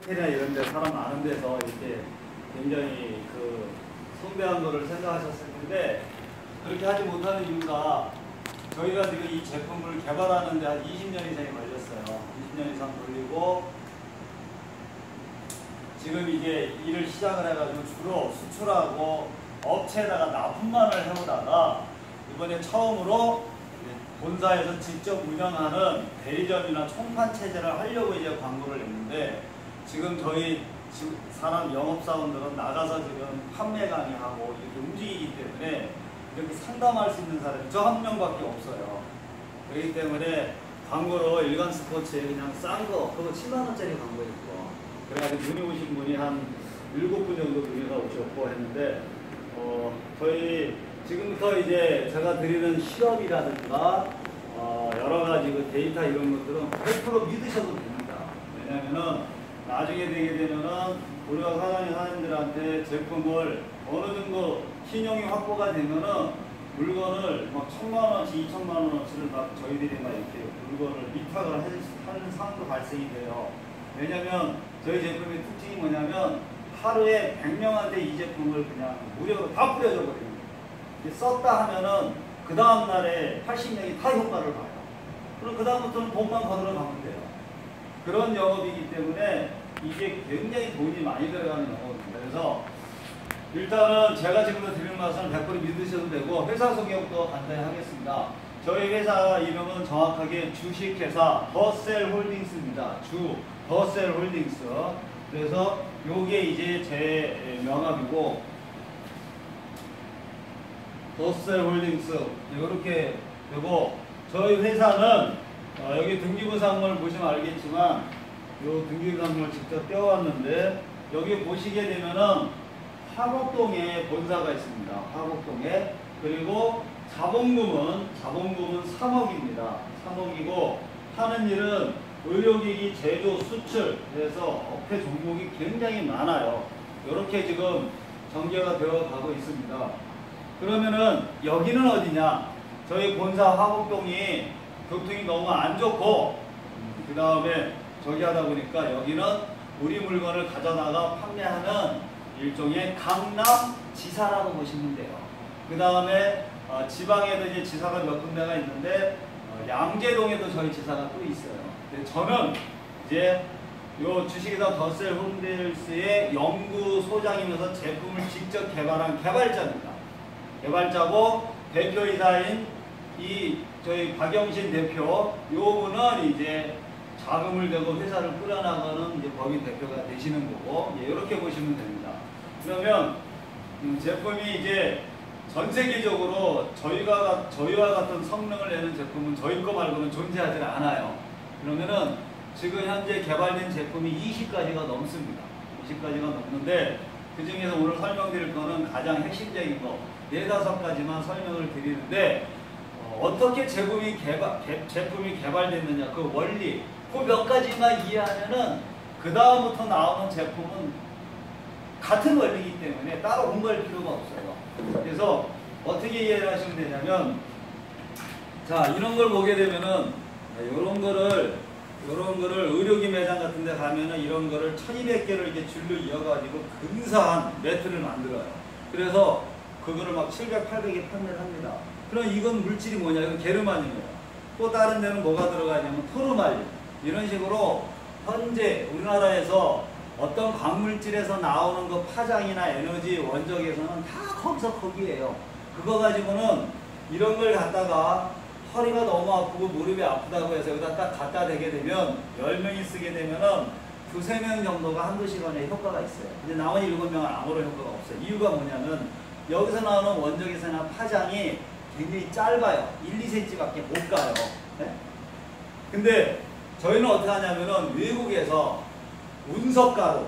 호텔이나 이런 데 사람 많은 데서 이렇게 굉장히 그 성대한 거를 생각하셨을 텐데 그렇게 하지 못하는 이유가 저희가 지금 이 제품을 개발하는 데 한 20년 이상이 걸렸어요. 20년 이상 걸리고 지금 이게 일을 시작을 해가지고 주로 수출하고 업체에다가 납품만을 해오다가 이번에 처음으로 본사에서 직접 운영하는 대리점이나 총판 체제를 하려고 이제 광고를 냈는데 지금 저희 산업 영업사원들은 나가서 지금 판매 강의하고 이렇게 움직이기 때문에 이렇게 상담할 수 있는 사람이 저 한 명밖에 없어요. 그렇기 때문에 광고로 일간 스포츠에 그냥 싼 거, 그거 7만원짜리 광고였고 그래가지고 문의 오신 분이 한 7분 정도 문의가 오셨고 했는데 저희 지금부터 이제 제가 드리는 실업이라든가 여러 가지 그 데이터 이런 것들은 100% 믿으셔도 됩니다. 왜냐면은 나중에 되게 되면은 우리가 사장님들한테 제품을 어느 정도 신용이 확보가 되면은 물건을 막 1000만원어치, 2000만원어치를 막 저희들이 막 이렇게 물건을 위탁을 하는 상황도 발생이 돼요. 왜냐면 저희 제품의 특징이 뭐냐면 하루에 100명한테 이 제품을 그냥 무료로 다 뿌려줘 버립니다. 썼다 하면은 그 다음날에 80명이 다 효과를 봐요. 그럼 그 다음부터는 돈만 거들어 가면 돼요. 그런 영업이기 때문에 이게 굉장히 돈이 많이 들어가는 영업입니다. 그래서 일단은 제가 지금부터 드리는 말씀을 100% 믿으셔도 되고 회사 소개부터 간단히 하겠습니다. 저희 회사 이름은 정확하게 주식회사 더셀홀딩스입니다. 더셀홀딩스. 그래서 요게 이제 제 명함이고 더셀홀딩스 이렇게 되고 저희 회사는 여기 등기부상물 보시면 알겠지만 요 등기부상물 직접 떼어왔는데 여기 보시게 되면은 화곡동에 본사가 있습니다. 화곡동에. 그리고 자본금은 3억입니다. 3억이고 하는 일은 의료기기 제조 수출 그래서 업체 종목이 굉장히 많아요. 이렇게 지금 전개가 되어 가고 있습니다. 그러면은 여기는 어디냐? 저희 본사 화곡동이 교통이 너무 안 좋고 그 다음에 저기 하다 보니까 여기는 우리 물건을 가져나가 판매하는 일종의 강남 지사라고 보시면 돼요. 그 다음에 지방에도 이제 지사가 몇 군데가 있는데 양재동에도 저희 지사가 또 있어요. 근데 저는 이제 요 주식회사 더셀홀딩스의 연구소장이면서 제품을 직접 개발한 개발자입니다. 개발자고 대표이사인 이 저희 박영신 대표 요 분은 이제 자금을 대고 회사를 끌어나가는 이제 법인 대표가 되시는 거고 이렇게 보시면 됩니다. 그러면 제품이 이제 전 세계적으로 저희와 같은 성능을 내는 제품은 저희 거 말고는 존재하지 않아요. 그러면은 지금 현재 개발된 제품이 20가지가 넘습니다. 20가지가 넘는데 그 중에서 오늘 설명드릴 거는 가장 핵심적인 거 4-5가지만 설명을 드리는데 어떻게 제품이 개발됐느냐 그 원리 그 몇 가지만 이해하면은 그 다음부터 나오는 제품은 같은 원리이기 때문에 따로 공부할 필요가 없어요. 그래서 어떻게 이해를 하시면 되냐면 자 이런 걸 보게 되면은 이런 거를 의료기 매장 같은 데 가면은 이런 거를 1200개를 이렇게 줄로 이어가지고 근사한 매트를 만들어요. 그래서 그거를 막 700, 800에 판매를 합니다. 그럼 이건 물질이 뭐냐? 이건 게르마늄이에요. 또 다른 데는 뭐가 들어가냐면 토르말륨. 이런 식으로 현재 우리나라에서 어떤 광물질에서 나오는 그 파장이나 에너지 원적에서는 다 거기서 거기에요. 그거 가지고는 이런 걸 갖다가 허리가 너무 아프고 무릎이 아프다고 해서 여기다 딱 갖다 대게 되면 10명이 쓰게 되면은 2-3명 정도가 한두 시간에 효과가 있어요. 근데 나머지 7명은 아무런 효과가 없어요. 이유가 뭐냐면 여기서 나오는 원적에서나 파장이 굉장히 짧아요. 1-2cm밖에 못 가요. 네? 근데 저희는 어떻게 하냐면은 외국에서 운석가루,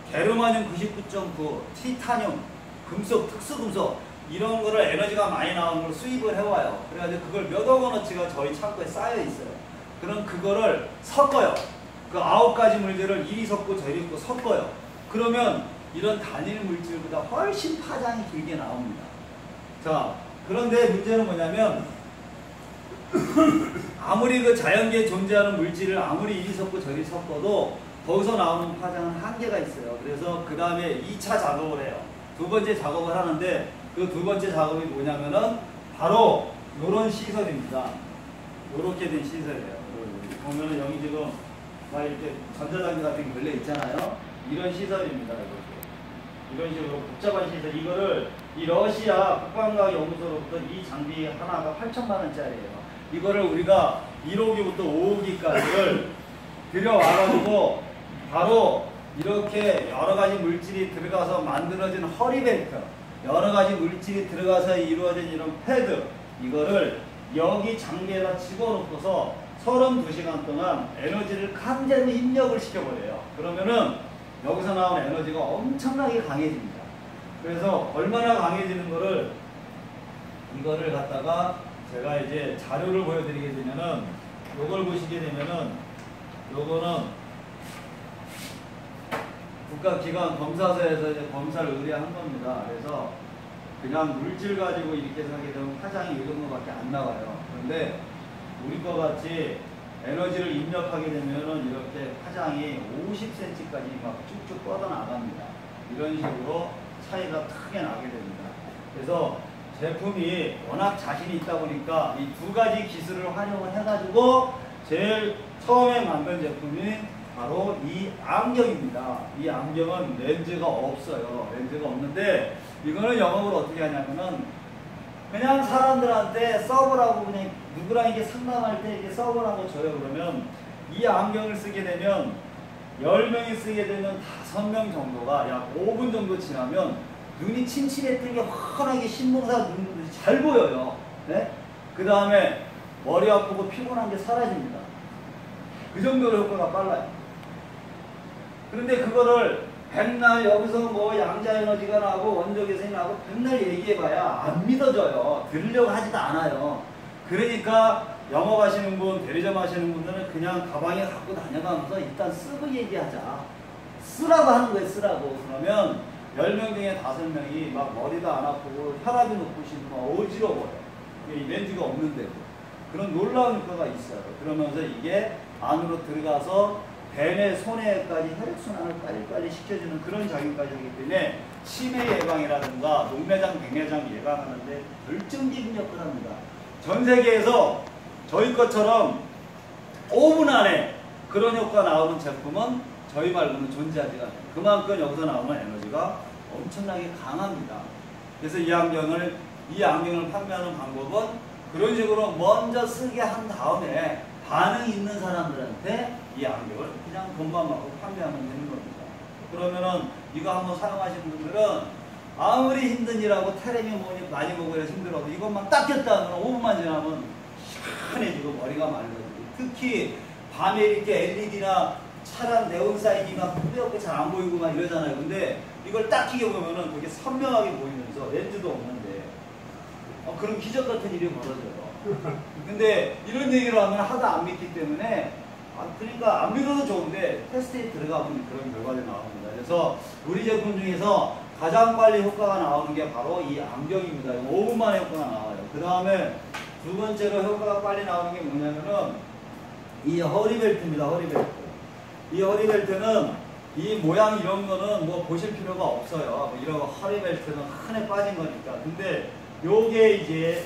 게르마늄 99.9, 티타늄, 금속, 특수금속 이런 거를 에너지가 많이 나오는 걸 수입을 해와요. 그래가지고 그걸 몇억 원어치가 저희 창고에 쌓여 있어요. 그럼 그거를 섞어요. 그 9가지 물질을 이리 섞고 저리 섞어요. 그러면 이런 단일 물질보다 훨씬 파장이 길게 나옵니다. 자, 그런데 문제는 뭐냐면 아무리 그 자연계에 존재하는 물질을 아무리 이리 섞고 저리 섞어도 거기서 나오는 파장은 한계가 있어요. 그래서 그 다음에 2차 작업을 해요. 두 번째 작업을 하는데 그 두 번째 작업이 뭐냐면은 바로 요런 시설입니다. 요렇게 된 시설이에요. 보면은 여기 지금 막 이렇게 전자장비 같은 게 걸려 있잖아요. 이런 시설입니다. 이렇게. 이런 식으로 복잡한 시설. 이거를 이 러시아 국방과학연구소로부터 이 장비 하나가 8천만 원짜리예요. 이거를 우리가 1호기부터 5호기까지를 들여와가지고 바로 이렇게 여러 가지 물질이 들어가서 만들어진 허리벨트, 여러 가지 물질이 들어가서 이루어진 이런 패드, 이거를 여기 장비에다 집어넣고서 32시간 동안 에너지를 강제로 입력을 시켜버려요. 그러면은 여기서 나온 에너지가 엄청나게 강해집니다. 그래서 얼마나 강해지는 거를 이거를 갖다가 제가 이제 자료를 보여드리게 되면은 요걸 보시게 되면은 요거는 국가기관 검사소에서 이제 검사를 의뢰한 겁니다. 그래서 그냥 물질 가지고 이렇게 하게 되면 파장이 이 정도밖에 안 나와요. 그런데 우리 거 같이 에너지를 입력하게 되면은 이렇게 파장이 50cm까지 막 쭉쭉 뻗어나갑니다. 이런 식으로 차이가 크게 나게 됩니다. 그래서 제품이 워낙 자신이 있다 보니까 이 두 가지 기술을 활용을 해가지고 제일 처음에 만든 제품이 바로 이 안경입니다. 이 안경은 렌즈가 없어요. 렌즈가 없는데 이거는 영업을 어떻게 하냐면은 그냥 사람들한테 써보라고 그냥 누구랑 이게 상담할 때 이게 써보라고 줘요. 그러면 이 안경을 쓰게 되면 10명이 쓰게 되면 5명 정도가 약 5분 정도 지나면 눈이 침침했던 게 환하게 신봉사 눈이 잘 보여요. 네? 그 다음에 머리 아프고 피곤한 게 사라집니다. 그 정도로 효과가 빨라요. 그런데 그거를 백날 여기서 뭐 양자에너지가 나고 원적외선이 나고 백날 얘기해봐야 안 믿어져요. 들으려고 하지도 않아요. 그러니까 영업하시는 분, 대리점 하시는 분들은 그냥 가방에 갖고 다녀가면서 일단 쓰고 얘기하자. 쓰라고 하는 거예요. 쓰라고. 그러면 10명 중에 5명이 막 머리도 안 아프고 혈압이 높으시고 막 어지러워요. 이 렌즈가 없는데도. 그런 놀라운 효과가 있어요. 그러면서 이게 안으로 들어가서 뱀의 손해까지 혈액순환을 빨리빨리 시켜주는 그런 작용까지 하기 때문에 치매 예방이라든가 녹내장, 백내장 예방하는데 결정적인 역할을 합니다. 전 세계에서 저희 것처럼 5분 안에 그런 효과가 나오는 제품은 저희 말고는 존재하지가 않아요. 그만큼 여기서 나오는 에너지가 엄청나게 강합니다. 그래서 이 안경을 판매하는 방법은 그런 식으로 먼저 쓰게 한 다음에 반응 있는 사람들한테 이 안경을 그냥 돈만 받고 판매하면 되는 겁니다. 그러면은 이거 한번 사용하시는 분들은 아무리 힘든 일하고 테레비 뭐니 많이 먹어야 힘들어도 이것만 딱 꼈다 하면 5분만 지나면 시원해지고 머리가 맑아지고 특히 밤에 이렇게 LED나 차량 네온사인이 막 뿌옇게 잘 안 보이고 막 이러잖아요. 근데 이걸 딱 끼게 보면은 되게 선명하게 보이면서 렌즈도 없는데 그런 기적 같은 일이 벌어져요. 근데 이런 얘기를 하면 하도 안 믿기 때문에 그러니까 안 믿어도 좋은데 테스트에 들어가면 그런 결과가 나옵니다. 그래서 우리 제품 중에서 가장 빨리 효과가 나오는 게 바로 이 안경입니다. 5분 만에 효과가 나와요. 그 다음에 두 번째로 효과가 빨리 나오는 게 뭐냐면은 이 허리벨트입니다. 허리벨트. 이 허리벨트는 이 모양 이런 거는 뭐 보실 필요가 없어요. 이런 허리벨트는 한에 빠진 거니까. 근데 요게 이제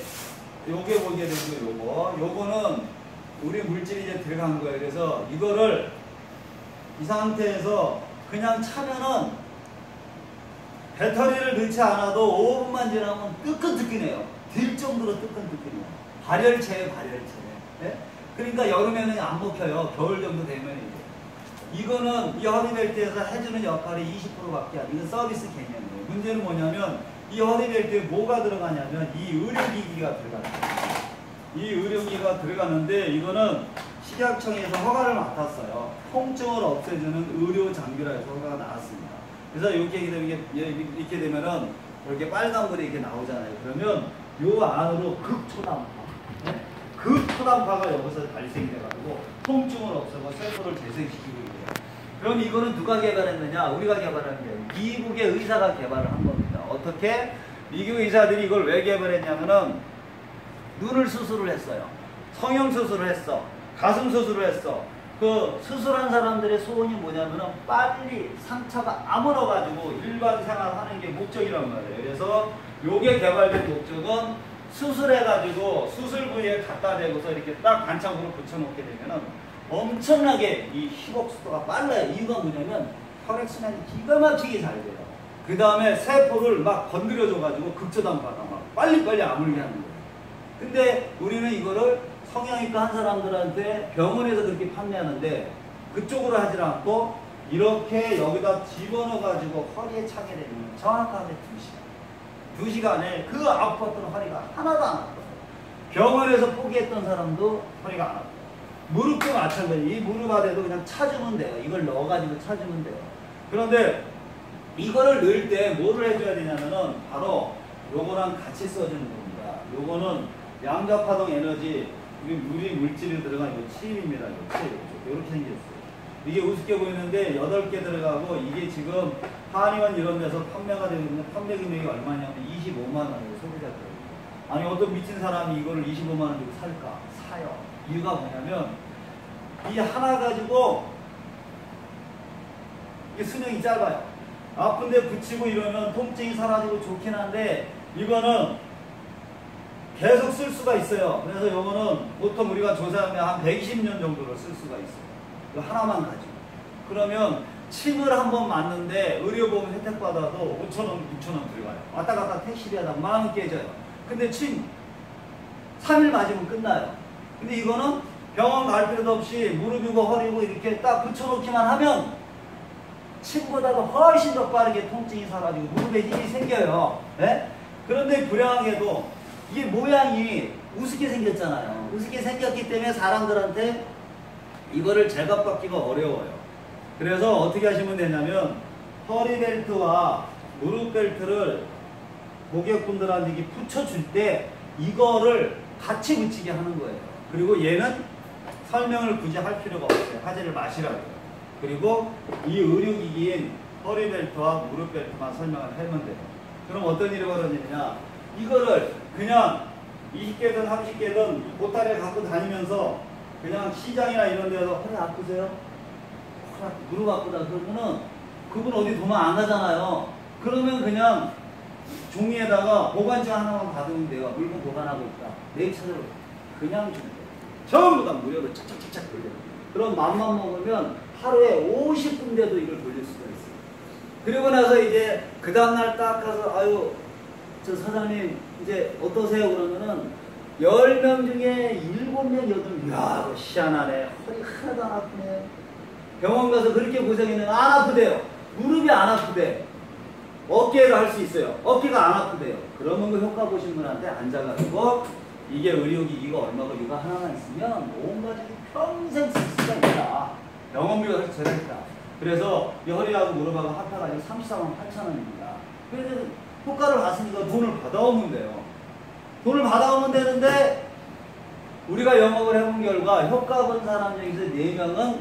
요게 보게 되고 요거는 우리 물질이 이제 들어간 거예요. 그래서 이거를 이 상태에서 그냥 차면은 배터리를 넣지 않아도 5분만 지나면 뜨끈뜨끈해요. 들 정도로 뜨끈뜨끈해요. 발열체예요, 발열체. 네? 그러니까 여름에는 안 먹혀요. 겨울 정도 되면 이거는 이 허리벨트에서 해주는 역할이 20%밖에 안 돼요. 이건 서비스 개념이에요. 문제는 뭐냐면 이 허리벨트에 뭐가 들어가냐면 이 의료기기가 들어가요. 이 의료기가 들어가는데 이거는 식약청에서 허가를 맡았어요. 통증을 없애주는 의료 장비라 해서 허가가 나왔습니다. 그래서 이렇게 되면은 이렇게 빨간불이 이렇게 나오잖아요. 그러면 요 안으로 극초단파, 네? 극초단파가 여기서 발생이 돼가지고 통증을 없애고 세포를 재생시키고 있어요. 그럼 이거는 누가 개발했느냐? 우리가 개발한 게 미국의 의사가 개발을 한 겁니다. 어떻게? 미국 의사들이 이걸 왜 개발했냐면은 눈을 수술을 했어요. 성형 수술을 했어. 가슴 수술을 했어. 그 수술한 사람들의 소원이 뭐냐면은 빨리 상처가 아물어가지고 일반 생활하는 게 목적이란 말이에요. 그래서 요게 개발된 목적은 수술해가지고 수술 부위에 갖다 대고서 이렇게 딱 반창고로 붙여놓게 되면은 엄청나게 이 희곡 속도가 빨라요. 이유가 뭐냐면 혈액순환이 기가 막히게 잘 돼요. 그 다음에 세포를 막 건드려줘가지고 극저당파가 막 빨리빨리 아물게 하는 거예요. 근데 우리는 이거를 성형외과 한 사람들한테 병원에서 그렇게 판매하는데 그쪽으로 하지 않고 이렇게 여기다 집어넣어가지고 허리에 차게 되면 정확하게 2시간. 2시간에 그 아팠던 허리가 하나도 안 아파요. 병원에서 포기했던 사람도 허리가 안 아파요. 무릎도 마찬가지. 이 무릎 아래도 그냥 차주면 돼요. 이걸 넣어가지고 차주면 돼요. 그런데 이거를 넣을 때 뭐를 해줘야 되냐면은 바로 요거랑 같이 써주는 겁니다. 요거는 양자파동 에너지 우리 물질이 들어간 요 칩입니다. 요 칩. 이렇게 생겼어요. 이게 우습게 보이는데 8개 들어가고 이게 지금 한의원 이런 데서 판매가 되고 있는데 판매 금액이 얼마냐면 25만 원이에요. 소비자들. 아니 어떤 미친 사람이 이거를 25만 원 주고 살까? 사요. 이유가 뭐냐면 이 하나 가지고 이게 수명이 짧아요. 아픈데 붙이고 이러면 통증이 사라지고 좋긴 한데 이거는 계속 쓸 수가 있어요. 그래서 이거는 보통 우리가 조사하면 한 120년 정도를 쓸 수가 있어요. 이거 하나만 가지고. 그러면 침을 한번 맞는데 의료보험 혜택 받아도 5,000원, 6,000원 들어가요. 왔다 갔다 택시비 하다 마음이 깨져요. 근데 침 3일 맞으면 끝나요. 근데 이거는 병원 갈 필요도 없이 무릎이고 허리고 이렇게 딱 붙여놓기만 하면 침보다도 훨씬 더 빠르게 통증이 사라지고 무릎에 힘이 생겨요. 네? 그런데 불행하게도 이게 모양이 우습게 생겼잖아요. 우습게 생겼기 때문에 사람들한테 이거를 제값받기가 어려워요. 그래서 어떻게 하시면 되냐면 허리벨트와 무릎벨트를 고객분들한테 이렇게 붙여줄 때 이거를 같이 붙이게 하는 거예요. 그리고 얘는 설명을 굳이 할 필요가 없어요. 하지를 마시라고요. 그리고 이 의료기기인 허리벨트와 무릎벨트만 설명을 하면 돼요. 그럼 어떤 일이 벌어지느냐, 이거를 그냥 20개든 30개든 보따리에 갖고 다니면서 그냥 시장이나 이런 데서 허리 아프세요? 무릎 아프다 그러면은 그분 어디 도망 안 가잖아요. 그러면 그냥 종이에다가 보관증 하나만 받으면 돼요. 물건 보관하고 있다. 내 차례로 그냥 주면 돼요. 전부 다 무료로 착착착착 돌려요. 그럼 맘만 먹으면 하루에 50군데도 이걸 돌릴 수가 있어요. 그리고 나서 이제 그 다음날 딱 가서 아유 저 사장님 이제 어떠세요? 그러면은 10명 중에 7명, 8명 야 희한하네. 허리 하나도 안 아프네. 병원 가서 그렇게 고생했는데 안 아프대요. 무릎이 안 아프대. 어깨를 할 수 있어요. 어깨가 안 아프대요. 그러면 그 효과 보신 분한테 앉아가지고 이게 의료기기가 얼마고 이거 하나만 있으면 온 가족이 평생 쓸 수가 있다. 병원비가 사실 저렴하다. 그래서 이 허리하고 무릎하고 합해가지고 34만 8천 원입니다. 그래서 효과를 봤으니까 돈을 받아오면 돼요. 돈을 받아오면 되는데 우리가 영업을 해본 결과 효과 본 사람 중에서 4명은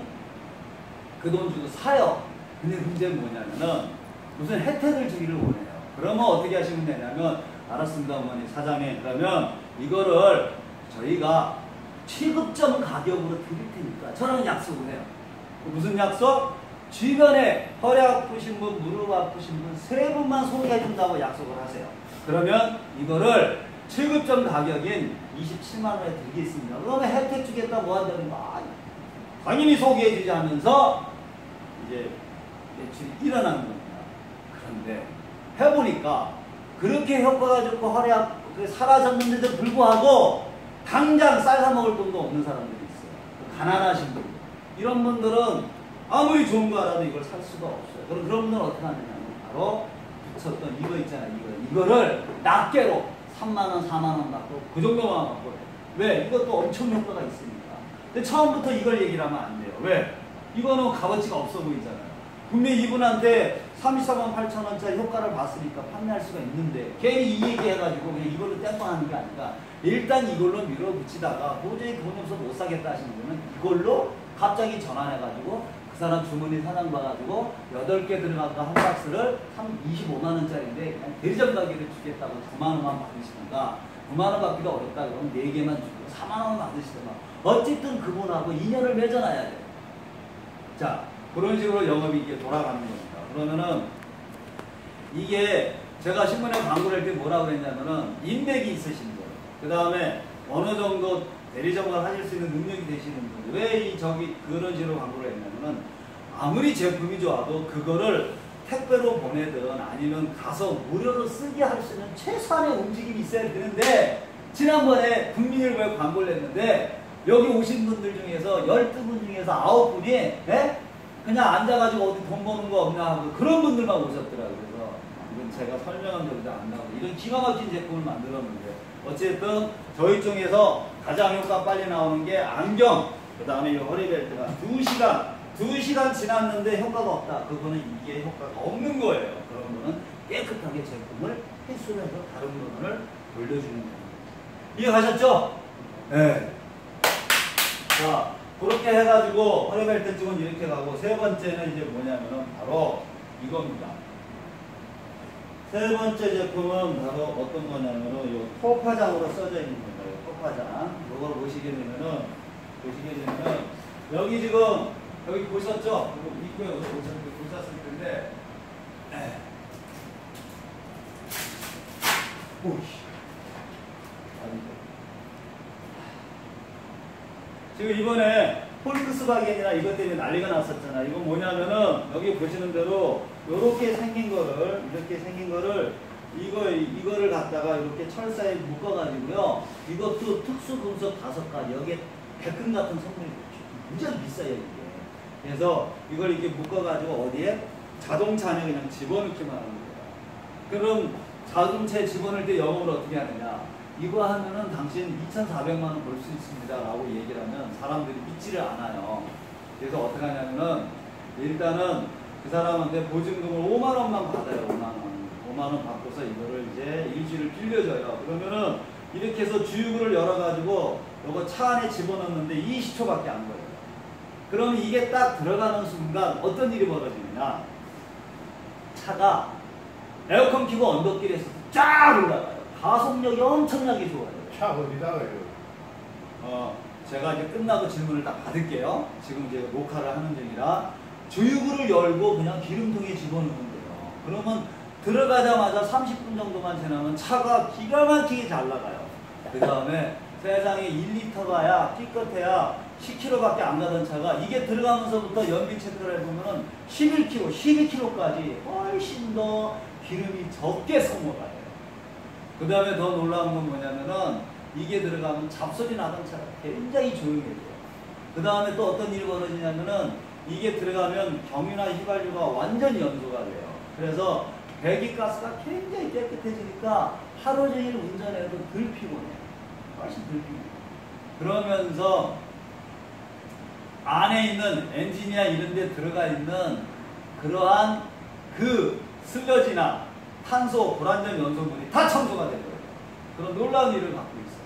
그 돈 주고 사요. 근데 문제는 뭐냐면은 무슨 혜택을 주기를 원해요. 그러면 어떻게 하시면 되냐면 알았습니다 어머니 사장님 그러면 이거를 저희가 취급점 가격으로 드릴 테니까 저랑 약속을 해요. 무슨 약속? 주변에 허리 아프신 분, 무릎 아프신 분 3분만 소개해 준다고 약속을 하세요. 그러면 이거를 취급점 가격인 27만 원에 드리겠습니다. 그러면 혜택 주겠다 뭐 한다는 거 당연히 소개해 주지 하면서 이제 매출이 일어나는 겁니다. 그런데 해보니까 그렇게 효과가 좋고 허리 아프고 사라졌는데도 불구하고 당장 쌀 사 먹을 돈도 없는 사람들이 있어요. 가난하신 분들. 이런 분들은 아무리 좋은 거 알아도 이걸 살 수가 없어요. 그럼 그런 분들은 어떻게 하느냐면 바로 붙였던 이거 있잖아요. 이거를 낱개로 3만원, 4만원 받고 그 정도만 받고 왜? 이것도 엄청 효과가 있으니까. 근데 처음부터 이걸 얘기를 하면 안 돼요. 왜? 이거는 값어치가 없어 보이잖아요. 분명히 이분한테 34만 8천 원짜리 효과를 봤으니까 판매할 수가 있는데 괜히 이 얘기 해가지고 그냥 이걸로 땜빵하는 게 아니라 일단 이걸로 밀어붙이다가 도저히 돈이 없어서 못 사겠다 하시는 분은 이걸로 갑자기 전환해가지고 그 사람 주머니 사장 봐가지고 8개 들어가서 한 박스를 25만 원짜리인데 그냥 대리점 가격을 주겠다고 9만 원만 받으시던가 9만 원 받기도 어렵다 그러면 4개만 주고 4만 원 받으시던가 어쨌든 그분하고 인연을 맺어놔야 돼요. 자, 그런 식으로 영업이 이게 돌아가는 겁니다. 그러면은 이게 제가 신문에 광고를 할 때 뭐라고 그랬냐면은 인맥이 있으신 분, 그 다음에 어느 정도 대리점을 하실 수 있는 능력이 되시는 분, 왜 이 저기 그런 식으로 광고를 했냐면은 아무리 제품이 좋아도 그거를 택배로 보내든 아니면 가서 무료로 쓰게 할 수 있는 최소한의 움직임이 있어야 되는데, 지난번에 국민일보에 광고를 했는데 여기 오신 분들 중에서 12분 중에서 9분이 예? 그냥 앉아가지고 어디 돈 버는 거 없나 하고 그런 분들만 오셨더라고요. 그래서 이건 제가 설명한 적도 안 나오고 이런 기가 막힌 제품을 만들었는데, 어쨌든 저희 쪽에서 가장 효과 빨리 나오는 게 안경, 그 다음에 이 허리벨트가 2시간 지났는데 효과가 없다. 그거는 이게 효과가 없는 거예요. 그런 거는 깨끗하게 제품을 횟수로 해서 다른 부분을 돌려주는 겁니다. 이해가셨죠? 네. 자, 그렇게 해가지고 허리벨트 쪽은 이렇게 가고, 세 번째는 이제 뭐냐면은 바로 이겁니다. 세 번째 제품은 바로 어떤 거냐면은 요 토파장으로 써져 있는 겁니다. 요 토파장. 요걸 보시게 되면은 여기 지금 여기 보셨죠? 입구에 보셨을 텐데, 오이씨. 지금 이번에 폴크스바겐이나 이것 때문에 난리가 났었잖아. 이거 뭐냐면은 여기 보시는 대로 이렇게 생긴 거를 이거를 갖다가 이렇게 철사에 묶어가지고요. 이것도 특수금속 5가지, 여기에 백금 같은 성분이 굉장히 비싸요 이게. 그래서 이걸 이렇게 묶어가지고 어디에 자동차 안에 그냥 집어넣기만 하는 거예요. 그럼 자동차에 집어넣을 때 영업을 어떻게 하느냐? 이거 하면은 당신 2,400만 원 벌 수 있습니다 라고 얘기를 하면 사람들이 믿지를 않아요. 그래서 어떻게 하냐면은 일단은 그 사람한테 보증금을 5만 원만 받아요. 5만 원 받고서 이거를 이제 일주일을 빌려줘요. 그러면은 이렇게 해서 주유구를 열어가지고 요거 차 안에 집어넣는데 20초밖에 안 걸려요. 그러면 이게 딱 들어가는 순간 어떤 일이 벌어지느냐? 차가 에어컨 켜고 언덕길에서 쫙 올라가요. 가속력이 엄청나게 좋아요. 차 어디다가요? 제가 이제 끝나고 질문을 딱 받을게요. 지금 이제 녹화를 하는 중이라. 주유구를 열고 그냥 기름통에 집어넣는 거예요. 그러면 들어가자마자 30분 정도만 지나면 차가 기가 막히게 잘 나가요. 그 다음에 세상에 1리터가야 끼껏해야 10km밖에 안 가던 차가 이게 들어가면서부터 연비 체크를 해보면 11km, 12km까지 훨씬 더 기름이 적게 소모가요. 그 다음에 더 놀라운 건 뭐냐면은 이게 들어가면 잡소리 나던 차가 굉장히 조용해져요. 그 다음에 또 어떤 일이 벌어지냐면은 이게 들어가면 경유나 휘발유가 완전히 연소가 돼요. 그래서 배기가스가 굉장히 깨끗해지니까 하루 종일 운전해도 덜 피곤해요. 훨씬 덜 피곤해요. 그러면서 안에 있는 엔진이나 이런 데 들어가 있는 그러한 그 슬러지나 탄소, 불완전 연소물이 다 청소가 된 거예요. 그런 놀라운 일을 갖고 있어요.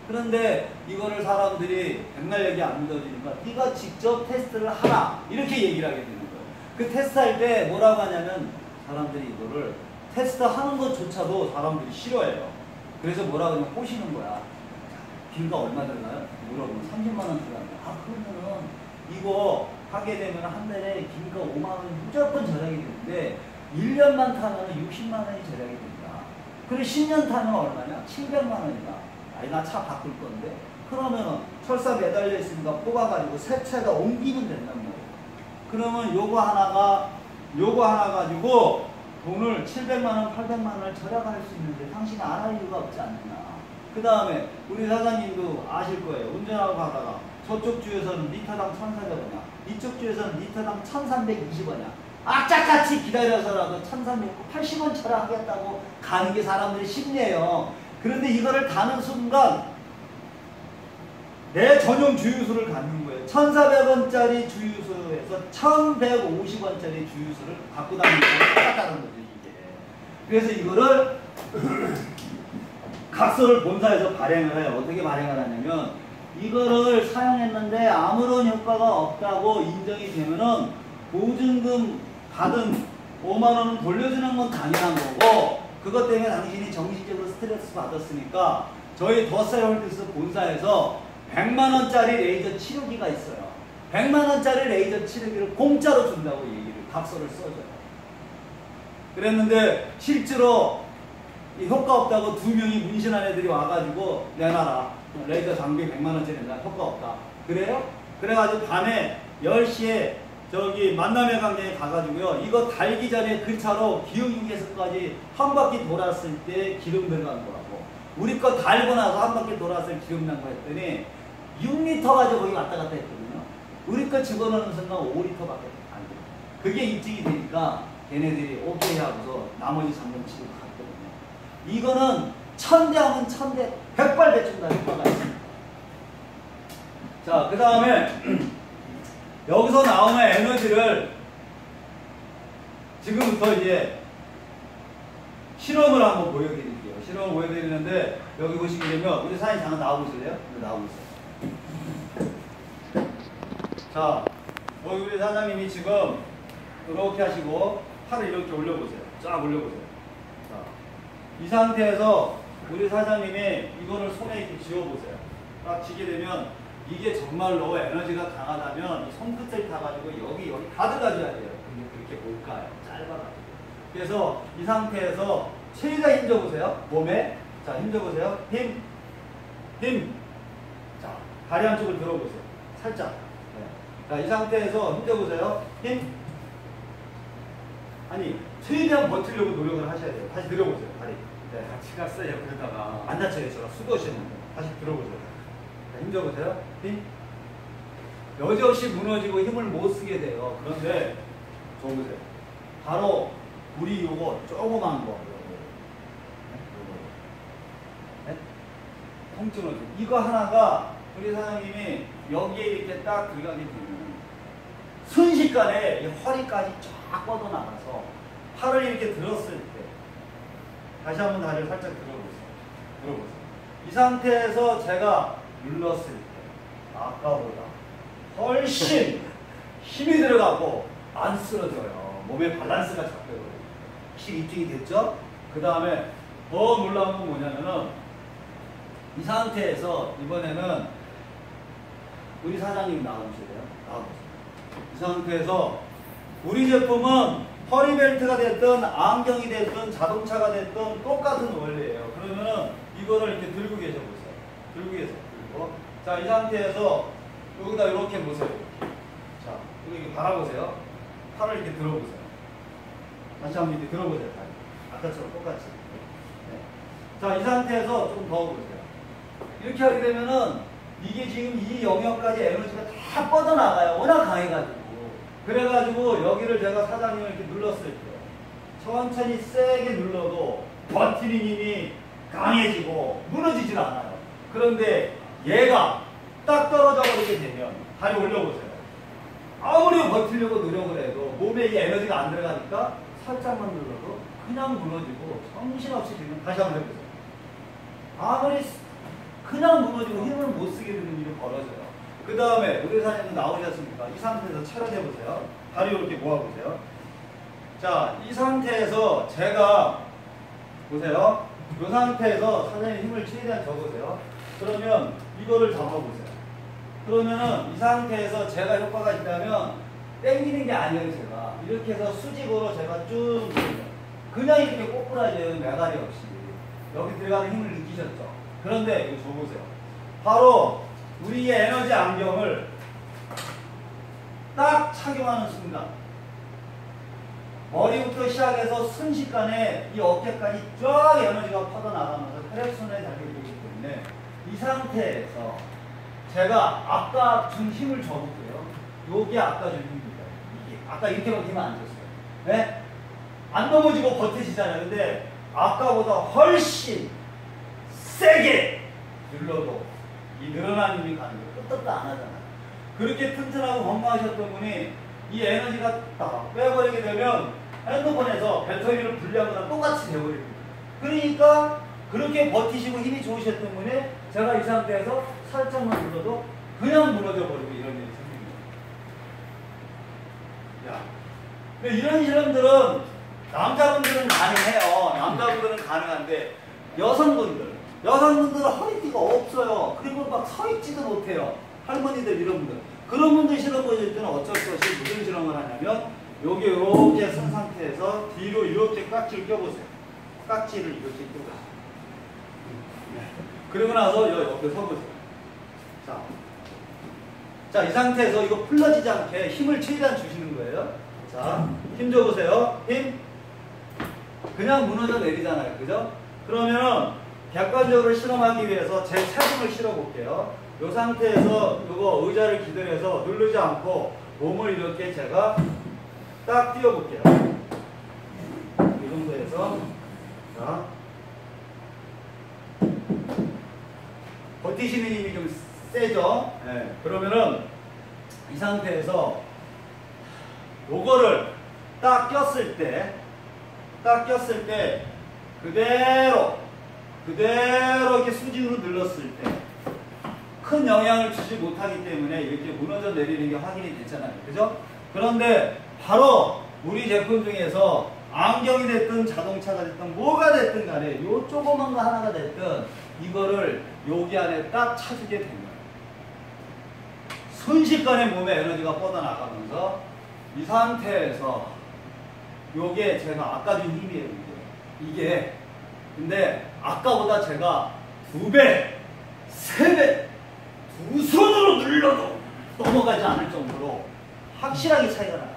그런데 이거를 사람들이 백날 얘기 안 믿어지니까 네가 직접 테스트를 하라 이렇게 얘기를 하게 되는 거예요. 그 테스트할 때 뭐라고 하냐면 사람들이 이거를 테스트하는 것조차도 사람들이 싫어해요. 그래서 뭐라고 하냐면 꼬시는 거야. 기름값 얼마 들어가요? 물어보면 30만 원 들어간다. 그러면은 이거 하게 되면 한 달에 기름값 5만 원이 무조건 절약이 되는데 1년만 타면 60만 원이 절약이 된다. 그리고 10년 타면 얼마냐? 700만 원이다. 아니 나 차 바꿀 건데. 그러면 철사 매달려 있으니까 뽑아가지고 새 차가 옮기면 된단 말이에요. 그러면 요거 하나 가지고 돈을 700만 원, 800만 원을 절약할 수 있는데 당신이 안 할 이유가 없지 않느냐. 그 다음에 우리 사장님도 아실 거예요. 운전하고 가다가 저쪽 주에서는 리터당 1,400원이야. 이쪽 주에서는 리터당 1,320원이야. 악착같이 기다려서라도 1,380원 차를 하겠다고 가는 게 사람들의 심리예요. 그런데 이거를 가는 순간 내 전용 주유소를 갖는 거예요. 1,400원짜리 주유소에서 1,150원짜리 주유소를 갖고 다니는 거랑 똑같다는 거죠, 이게. 그래서 이거를 각서를 본사에서 발행을 해요. 어떻게 발행을 하냐면 이거를 사용했는데 아무런 효과가 없다고 인정이 되면은 보증금 받은 5만 원은 돌려주는 건 당연한 거고, 그것 때문에 당신이 정신적으로 스트레스 받았으니까 저희 더셀 홀딩스 본사에서 100만 원짜리 레이저 치료기가 있어요. 100만 원짜리 레이저 치료기를 공짜로 준다고 얘기를 각서를 써줘요. 그랬는데 실제로 이 효과 없다고 2명이 문신한 애들이 와가지고 내놔라. 레이저 장비 100만 원짜리 내놔. 효과 없다. 그래요? 그래가지고 밤에 10시에 저기 만남의 광장에 가가지고요. 이거 달기 전에 그 차로 기흥휴게소까지 한 바퀴 돌았을 때 기름 들어간 거라고. 우리 거 달고 나서 한 바퀴 돌았을 때 기름 난 거 했더니 6리터 가지고 거기 왔다 갔다 했거든요. 우리 거 집어넣는 순간 5리터밖에 안 돼요. 그게 입증이 되니까 걔네들이 오케이 하고서 나머지 장면 치고 갔거든요. 이거는 천대 하면 천대, 백발백중다 효과가 있습니다. 자, 그 다음에 여기서 나오는 에너지를 지금부터 이제 실험을 한번 보여드릴게요. 실험을 보여드리는데 여기 보시게 되면 우리 사장님 잠깐 나와보실래요? 나오고 있어요. 자, 우리 사장님이 지금 이렇게 하시고 팔을 이렇게 올려보세요. 쫙 올려보세요. 자, 이 상태에서 우리 사장님이 이거를 손에 이렇게 쥐어보세요. 딱 쥐게 되면 이게 정말로 에너지가 강하다면 손끝을 타가지고 여기 다 들어가줘야 돼요. 근데 그렇게 뭘까요? 짧아가지고. 그래서 이 상태에서 최대한 힘줘보세요. 몸에. 자, 힘줘보세요. 힘. 자, 다리 한쪽을 들어보세요. 살짝. 네. 자, 이 상태에서 힘줘보세요. 힘. 아니, 최대한 버티려고 노력을 하셔야 돼요. 다시 들어보세요. 다리. 네. 같이 갔어요. 그러다가 안 다쳐요. 제가 수고하시는데. 다시 들어보세요. 자, 힘줘보세요. 힘. 여지없이 무너지고 힘을 못 쓰게 돼요. 그런데 저 보세요. 바로 우리 요거 조그만 거. 네? 통증을 줘. 이거 하나가 우리 사장님이 여기에 이렇게 딱 들어가게 되면 순식간에 이 허리까지 쫙 뻗어나가서 팔을 이렇게 들었을 때 다시 한번 다리를 살짝 들어보세요. 이 상태에서 제가 눌렀을 때 아까보다 훨씬 힘이 들어가고 안 쓰러져요. 몸의 밸런스가 잡혀요. 확실히 입증이 됐죠? 그 다음에 더 놀라운 건 뭐냐면은 이 상태에서 이번에는 우리 사장님 나오실래요? 나와보세요. 이 상태에서 우리 제품은 허리벨트가 됐든 안경이 됐든 자동차가 됐든 똑같은 원리예요. 그러면은 이거를 이렇게 들고 계셔보세요. 들고 계세요. 그리고 자, 이 상태에서 여기다 이렇게 보세요. 자, 여기 바라보세요. 팔을 이렇게 들어보세요. 다시 한번 이렇게 들어보세요. 아까처럼 똑같이. 네. 자, 이 상태에서 좀 더 보세요. 이렇게 하게 되면은 이게 지금 이 영역까지 에너지가 다 뻗어나가요. 워낙 강해가지고. 그래가지고 여기를 제가 사장님을 이렇게 눌렀을 때 천천히 세게 눌러도 버티는 힘이 강해지고 무너지질 않아요. 그런데 얘가 딱 떨어져 버리게 되면 다리 올려보세요. 아무리 버티려고 노력을 해도 몸에 이 에너지가 안 들어가니까 살짝만 눌러도 그냥 무너지고 정신없이 지금 다시 한번 해보세요. 아무리 그냥 무너지고 힘을 못 쓰게 되는 일이 벌어져요. 그 다음에 우리 사장님 나오셨습니까? 이 상태에서 차려대보세요. 다리 이렇게 모아보세요. 자, 이 상태에서 제가 보세요. 이 상태에서 사장님 힘을 최대한 줘보세요. 그러면 이거를 잡아보세요. 그러면은 이 상태에서 제가 효과가 있다면 땡기는 게 아니에요. 제가 이렇게 해서 수직으로 제가 쭉 그냥 이렇게 꼬꾸라져요. 매가리 없이. 여기 들어가는 힘을 느끼셨죠? 그런데 이거 줘보세요. 바로 우리의 에너지 안경을 딱 착용하는 순간 머리부터 시작해서 순식간에 이 어깨까지 쫙 에너지가 퍼져나가면서 혈액순환이 달려있기 때문에 이 상태에서 제가 아까 준 힘을 줘볼게요. 요게 아까 준 힘입니다. 이게 아까 이렇게만 힘을 안 줬어요. 네? 안 넘어지고 버티시잖아요. 근데 아까보다 훨씬 세게 눌러도 이 늘어난 힘이 가는 거예요. 끄떡도 안 하잖아요. 그렇게 튼튼하고 건강하셨던 분이 이 에너지가 딱 빼버리게 되면 핸드폰에서 배터리를 분리한 거랑 똑같이 되어버립니다. 그러니까 그렇게 버티시고 힘이 좋으셨던 분이 제가 이 상태에서 살짝만 눌러도 그냥 무너져 버리고 이런 일이 생깁니다. 야, 근데 이런 실험들은 남자분들은 가능해요. 남자분들은 가능한데 여성분들은 허리띠가 없어요. 그리고 막 서 있지도 못해요. 할머니들 이런 분들. 그런 분들 실험 보여줄 때는 어쩔 수 없이 무슨 실험을 하냐면 여기 이렇게 쓴 상태에서 뒤로 이렇게 깍지를 껴보세요. 깍지를 이렇게 껴보세요. 그리고 나서 옆에 서보세요. 자, 이 상태에서 이거 풀러지지 않게 힘을 최대한 주시는 거예요. 자, 힘 줘보세요. 힘. 그냥 무너져 내리잖아요. 그죠? 그러면은 객관적으로 실험하기 위해서 제 체중을 실어 볼게요. 이 상태에서 이거 의자를 기대해서 누르지 않고 몸을 이렇게 제가 딱 띄워 볼게요. 이 정도에서 자 버티시는 힘이 좀 세죠? 네. 그러면은 이 상태에서 요거를 딱 꼈을 때 그대로 이렇게 수직으로 눌렀을 때 큰 영향을 주지 못하기 때문에 이렇게 무너져 내리는 게 확인이 됐잖아요. 그죠? 그런데 바로 우리 제품 중에서 안경이 됐든 자동차가 됐든 뭐가 됐든 간에 요 조그만 거 하나가 됐든 이거를 여기 안에 딱 차주게 된 거예요. 순식간에 몸에 에너지가 뻗어나가면서 이 상태에서 요게 제가 아까 준 힘이에요. 이게 근데 아까보다 제가 2배, 3배, 2손으로 눌러도 넘어가지 않을 정도로 확실하게 차이가 나요.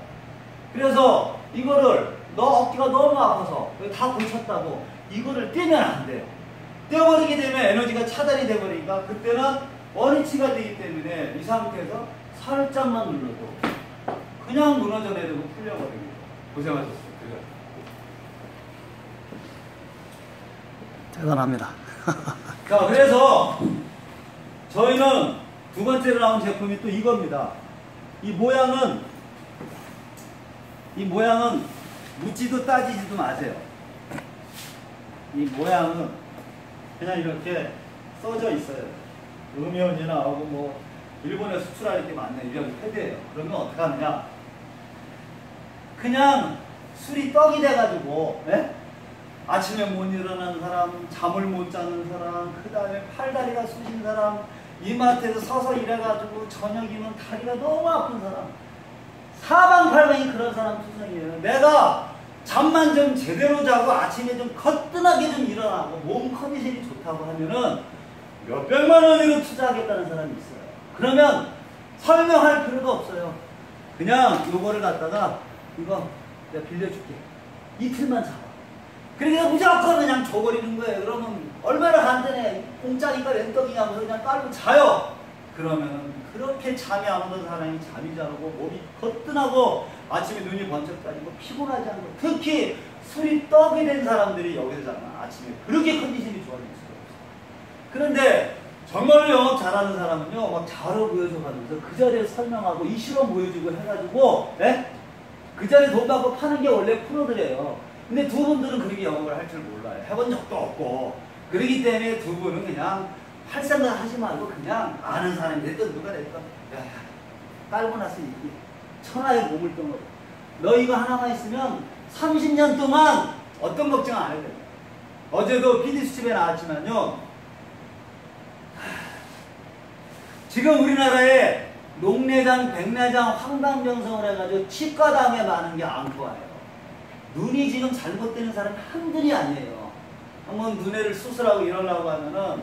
그래서 이거를 너 어깨가 너무 아파서 다 고쳤다고 이거를 떼면 안 돼요. 떼어버리게 되면 에너지가 차단이 돼버리니까 그때는 원위치가 되기 때문에 이 상태에서 살짝만 눌러도 그냥 무너져 내리고 풀려버립니다. 고생하셨어요. 대단합니다. 자, 그래서 저희는 두 번째로 나온 제품이 또 이겁니다. 이 모양은 묻지도 따지지도 마세요. 이 모양은 그냥 이렇게 써져 있어요. 음연이나 하고 뭐 일본에 수출할 게 많네 이런 패드예요. 그러면 어떻게 하느냐? 그냥 술이 떡이 돼가지고 아침에 못 일어나는 사람, 잠을 못 자는 사람, 그 다음에 팔다리가 쑤신 사람, 이마트에서 서서 일해가지고 저녁이면 다리가 너무 아픈 사람, 사방팔방이 그런 사람 투성이에요. 내가 잠만 좀 제대로 자고 아침에 좀 거뜬하게 좀 일어나고 몸 컨디션이 좋다고 하면은 몇백만 원으로 투자하겠다는 사람이 있어요. 그러면 설명할 필요도 없어요. 그냥 요거를 갖다가 이거 내가 빌려줄게. 이틀만 자봐. 그러니까 무조건 그냥 줘버리는 거예요. 그러면 얼마나 간단해. 공짜니까 웬 떡이냐면서 그냥 깔고 자요. 그러면 그렇게 잠이 안 오던 사람이 잠이 잘 오고 몸이 거뜬하고 아침에 눈이 번쩍 떠지고 피곤하지 않고 특히 술이 떡이 된 사람들이 여기서 자면 아침에 그렇게 컨디션이 좋아질 수가 없어요. 그런데 정말로 영업 잘하는 사람은요 막 자료 보여줘가면서 그 자리에 설명하고 이 실험 보여주고 해가지고 그 자리에 돈 받고 파는 게 원래 프로들이에요. 근데 두 분들은 그렇게 영업을 할 줄 몰라요. 해본 적도 없고. 그렇기 때문에 두 분은 그냥 할 생각 하지 말고 그냥 아는 사람이 됐든 누가 됐든 야, 깔고 나서 이게 천하의 몸을 뜬 거예요. 너 이거 하나만 있으면 30년 동안 어떤 걱정 안 해도 돼요. 어제도 PD수첩에 나왔지만요. 지금 우리나라에 녹내장, 백내장, 황당병성을 해가지고 치과담에 많은 게 앙코아예요. 눈이 지금 잘못되는 사람이 한둘이 아니에요. 한번 눈에를 수술하고 일어나고 하면은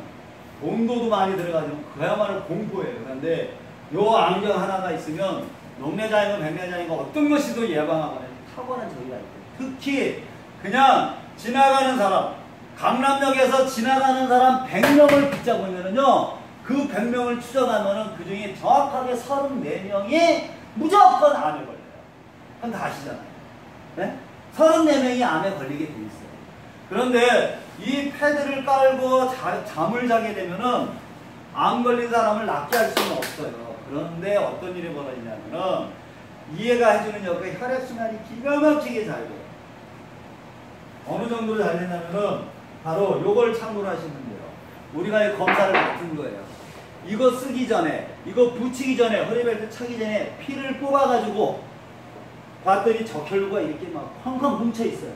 온도도 많이 들어가지고 그야말로 공포예요. 그런데 요 안경 하나가 있으면 녹내장이고 백내장이고 어떤 것이도 예방하거나 탁월한 저기가 있대요. 특히 그냥 지나가는 사람, 강남역에서 지나가는 사람 100명을 붙잡으면은요, 그 100명을 추적하면은 그 중에 정확하게 34명이 무조건 암에 걸려요. 그건 다 아시잖아요. 네? 34명이 암에 걸리게 돼 있어요. 그런데 이 패드를 깔고 잠을 자게 되면은 암 걸린 사람을 낫게 할 수는 없어요. 그런데 어떤 일이 벌어지냐면은 이해가 해주는 역할 혈액순환이 기가 막히게 잘 돼요. 어느 정도로 잘 되냐면은 바로 요걸 참고로 하시면 돼요. 우리가 이 검사를 맡은 거예요. 이거 쓰기 전에, 이거 붙이기 전에, 허리벨트 차기 전에 피를 뽑아가지고 봤더니 적혈구가 이렇게 막 쾅쾅 뭉쳐 있어요.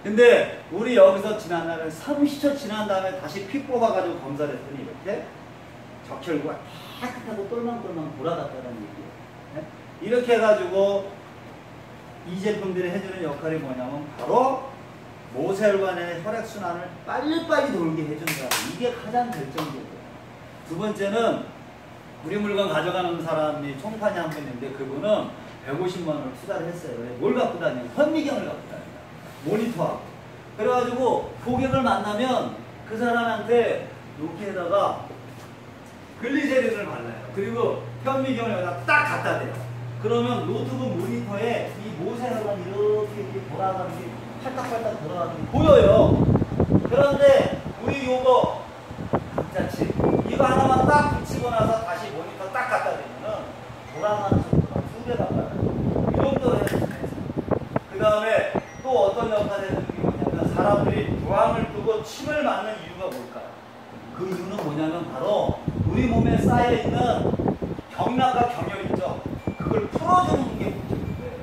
근데 우리 여기서 지난 날은 30초 지난 다음에 다시 피 뽑아가지고 검사를 했더니 이렇게 적혈구가 깨끗하고 똘망똘망 돌아갔다는 얘기예요. 네? 이렇게 해가지고 이 제품들이 해주는 역할이 뭐냐면 바로 모세혈관의 혈액순환을 빨리빨리 돌게 해준다. 이게 가장 결정적이에요. 두 번째는 우리 물건 가져가는 사람이 총판이 한 분 있는데 그분은 150만 원을 투자를 했어요. 뭘 갖고 다니냐? 현미경을 갖고 다닙니다. 모니터하고. 그래가지고 고객을 만나면 그 사람한테 여기에다가 글리세린을 발라요. 그리고 현미경을 여기다 딱 갖다 대요. 그러면 노트북 모니터에 이 모세혈관 이렇게 돌아가는 게 팔딱팔딱 돌아가는 게 보여요. 그런데 우리 요거 자칫 이거 하나만 딱 붙이고 나서 다시 모니터 딱 갖다 대면은 돌아가는 속도가 2배 가까워요. 이 정도로 해야 돼요. 그 다음에 또 어떤 역할을 해주는 게 뭐냐면 사람들이 부항을 끄고 침을 맞는 이유가 뭘까요? 그 이유는 뭐냐면 바로 우리 몸에 쌓여있는 경락과 경혈 있죠? 그걸 풀어주는 게 목적인데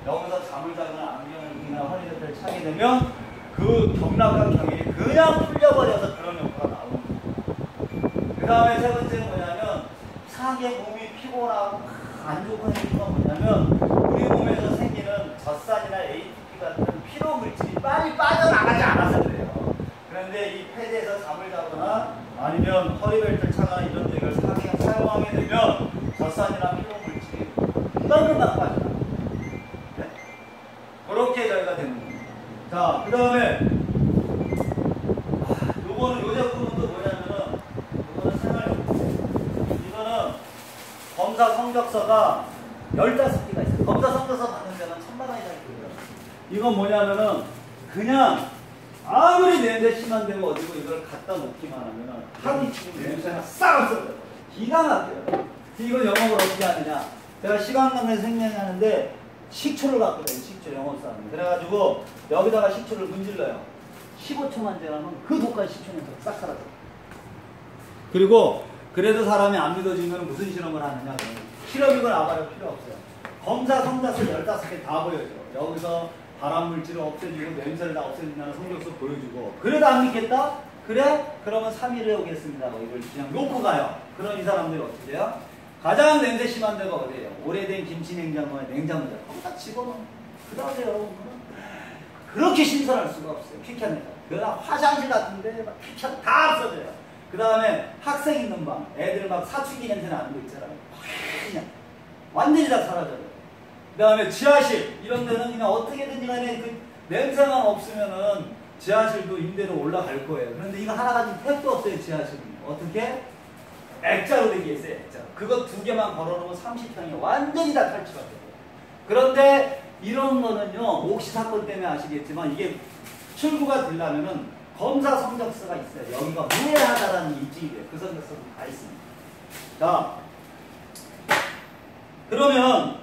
여기서 잠을 자거나 안경이나 허리를 차게 되면 그 경락과 경혈이 그냥 풀려버려서 그런 효과가 나오는 거예요. 그 다음에 세 번째는 뭐냐면 이상하게 몸이 피곤하고 안 좋은 이유가 뭐냐면 우리 몸에서 생기는 젖산이나 ATP 같은 피로 물질이 빨리 빠져나가지 않아서 그래요. 그런데 이 패드에서 잠을 자거나 아니면 허리벨트를 차거나 이런 데를 사용하게 되면 젖산이나 피로 물질이 금방금방 빠져나가요. 네? 그렇게 저희가 되는 겁니다. 자, 그 다음에 요거는 요 제품은 또 뭐냐면은 이거는 생활용품. 이거는 검사 성적서가 15개가 있어요. 검사 성적서 받는 데는 1000만 원이 들어요. 이건 뭐냐면은 그냥 아무리 냄새 심한 데고 어디고 이걸 갖다 놓기만 하면은 하루 이틀 냄새가 싹 없어져요. 기가 막혀요. 이걸 영업을 어떻게 하느냐. 제가 시간강에서 생명하는데 식초를 갖고 다니요. 식초 영업사는. 그래가지고 여기다가 식초를 문질러요. 15초만 지나면 그 독한 식초 냄새가 싹 사라져요. 그리고 그래도 사람이 안 믿어지면 무슨 실험을 하느냐. 실험이건 아바를 필요 없어요. 검사 성적서 15개 다 보여줘. 여기서 발암물질을 없애주고 냄새를 다 없애준다는 성적서 보여주고. 그래도 안 믿겠다? 그래? 그러면 3일에 오겠습니다. 이걸 그냥 놓고 가요. 그럼 이 사람들이 어떻게 해요? 가장 냄새 심한 데가 어디예요? 오래된 김치 냉장고에 냉장고에 거기다 집어넣어. 그 다음에 여러분은 그렇게 신선할 수가 없어요. 퀴캔에서. 그러나 화장실 같은데 막 퀴캔 다 없어져요. 그 다음에 학생 있는 방, 애들 막 사춘기 냄새 나는 거 있잖아요. 그냥 완전히 다 사라져요. 그 다음에 지하실 이런 데는 그냥 어떻게든지 간에 그 냄새만 없으면은 지하실도 임대로 올라갈 거예요. 그런데 이거 하나 가지고 택도 없어요. 지하실은. 어떻게? 액자로 되게 있어요. 액자. 그거 2개만 걸어놓으면 30평이 완전히 다 탈취가 돼요. 그런데 이런 거는요. 옥시 사건 때문에 아시겠지만 이게 출구가 되려면은 검사 성적서가 있어요. 여기가 무해하다라는 인증이 돼요. 그 성적서도 다 있습니다. 자, 그러면